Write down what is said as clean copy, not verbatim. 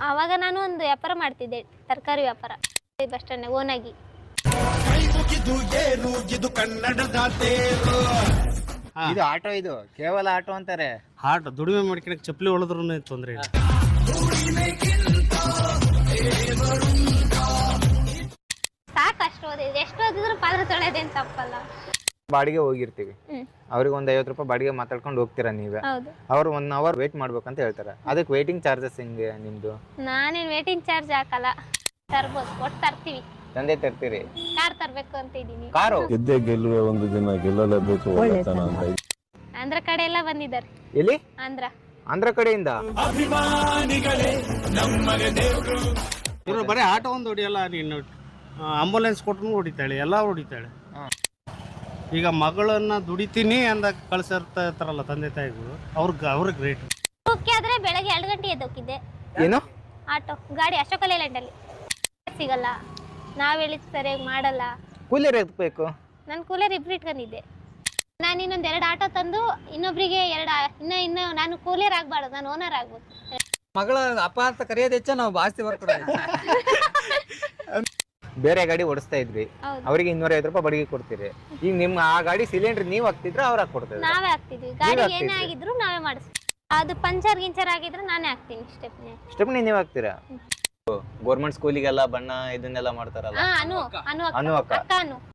ಆವಾಗ ನಾನು ಒಂದು ವ್ಯಾಪಾರ ಮಾಡ್ತಿದ್ದೆ, ತರಕಾರಿ ವ್ಯಾಪಾರ ಬಸ್ ಸ್ಟ್ಯಾಂಡ್ ಓನಾಗಿ. ಇದು ಆಟೋ, ಇದು ಕೇವಲ ಆಟೋ ಅಂತಾರೆ. ಆಟೋ ದುಡಿಮೆ ಮಾಡ್ಕೊಳಕ್ ಚಪ್ಪಲಿ ಹೊಳದ್ರು ತೊಂದ್ರೆ ಇಲ್ಲ. ಸಾಕಷ್ಟು ಓದಿದ್ರೆ ಎಷ್ಟು ಓದಿದ್ರು ಪಾತ್ರ ತೊಳೆಯೋದೇನು ತಪ್ಪಲ್ಲ. ಬಾಡಿಗೆ ಹೋಗಿರ್ತೀವಿ, ಅವ್ರಿಗೆ ಒಂದ್ 50 ರೂಪಾಯಿ ಬಾಡಿಗೆ ಮಾತಾಡ್ಕೊಂಡು ಹೋಗ್ತೀರಾ ನೀವೇ. ಹೌದು, ಅವ್ರು 1 ಅವರ್ ವೇಟ್ ಮಾಡ್ಬೇಕಂತ ಹೇಳ್ತಾರೆ. ಅದಕ್ಕೆ ವೇಟಿಂಗ್ ಚಾರ್ಜಸ್ ಹೆಂಗೆ ನಿಮ್ದು? ನಾನೇನ್ ವೇಟಿಂಗ್ ಚಾರ್ಜ್ ಹಾಕಲ್ಲ, ತರ್ಬೋದು, ಒಟ್ಟು ತರ್ತೀವಿ. ತಂದೆ ತರ್ತೀರಿ? ಕಾರ್ ತರ್ಬೇಕು ಅಂತ ಇದೀನಿ. ಕಾರು ಗೆದ್ದೆ ಗೆಲ್ಲುವೆ ಒಂದು ದಿನ, ಗೆಲ್ಲಲೇಬೇಕು ಒಳ್ಳೆತನ ಅಂತ. ಆಂಧ್ರ ಕಡೆ ಎಲ್ಲ ಬಂದಿದ್ದಾರೆ. ಎಲ್ಲಿ? ಆಂಧ್ರ ಕಡೆಯಿಂದ? ಇವ್ರು ಬರೀ ಆಟೋ ಒಂದು ಹೊಡಿಯಲ್ಲ, ನೀನು ಆಂಬುಲೆನ್ಸ್ ಕೊಟ್ಟರು ಹೊಡಿತಾಳೆ, ಎಲ್ಲ ಹೊಡಿತಾಳೆ. ಈಗ ಮಗಳನ್ನ ದುಡಿತೀನಿ ಅಂದ ಕಳ್ಸಿರ್ತಾರಲ್ಲ ತಂದೆ ತಾಯಿಗಳು, ಅವ್ರಿಗೆ ಗ್ರೇಟ್. ಆದ್ರೆ ಬೆಳಗ್ಗೆ 2 ಗಂಟೆ ಎದ್ದೋಗಿದ್ದೆ. ಏನು ಆಟೋ ಗಾಡಿ ಅಶೋಕ ಲೇಲ್ಯಾಂಡ್ ಅಲ್ಲಿ ಸಿಗಲ್ಲ, ನಾವ್ ಹೇಳಿದ್ ಸರಿಯಾಗಿ ಮಾಡಲ್ಲ. ಕೂಲಿಯರ್ ಎತ್ಬೇಕು. ನನ್ ಕೂಲರ್ ಇಬ್ರು ಇಟ್ಕೊಂಡಿದ್ದೆ. ನಾನು ಇನ್ನೊಂದ್ 2 ಆಟೋ ತಂದು ಇನ್ನೊಬ್ರಿಗೆ 2 ಇನ್ನು ನಾನು ಕೂಲಿಯರ್ ಆಗ್ಬಾರ್ದು, ನಾನು ಓನರ್ ಆಗ್ಬೋದು. ಮಗಳ ಅಪ್ಪ ಅಂತ ಕರೆಯೋದು ಹೆಚ್ಚ, ನಾವು ಜಾಸ್ತಿ ಬರ್ಕೊಡ. ಬೇರೆ ಗಾಡಿ ಓಡಿಸ್ತಾ ಇದ್ವಿ, ಅವರಿಗೆ 250 ರೂಪಾಯಿ ಬಾಡಿಗೆ ಕೊಡ್ತೀರಿ. ಈಗ ನಿಮ್ಮ ಆ ಗಾಡಿ ಸಿಲಿಂಡರ್ ನೀವ್ ಹಾಕ್ತಿದ್ರ ಅವ್ರ ಹಾಕೊಡ್ತಿದ್ರು? ನಾವೇ ಹಾಕ್ತಿದ್ವಿ. ಗಾಡಿ ಏನೇ ಆಗಿದ್ರು ನಾವೇ ಮಾಡಿಸ್ತೀವಿ. ಅದು ಪಂಚರ್ ಗಿಂಚರ್ ಆಗಿದ್ರೆ ನಾನೇ ಹಾಕ್ತೀನಿ. ಸ್ಟೆಪ್ನಿ ನೀವ್ ಹಾಕ್ತೀರಾ? ಗೌರ್ಮೆಂಟ್ ಸ್ಕೂಲಿಗೆಲ್ಲ ಬಣ್ಣ ಇದನ್ನೆಲ್ಲ ಮಾಡ್ತಾರಲ್ಲ. ಅನು ಅಕ್ಕ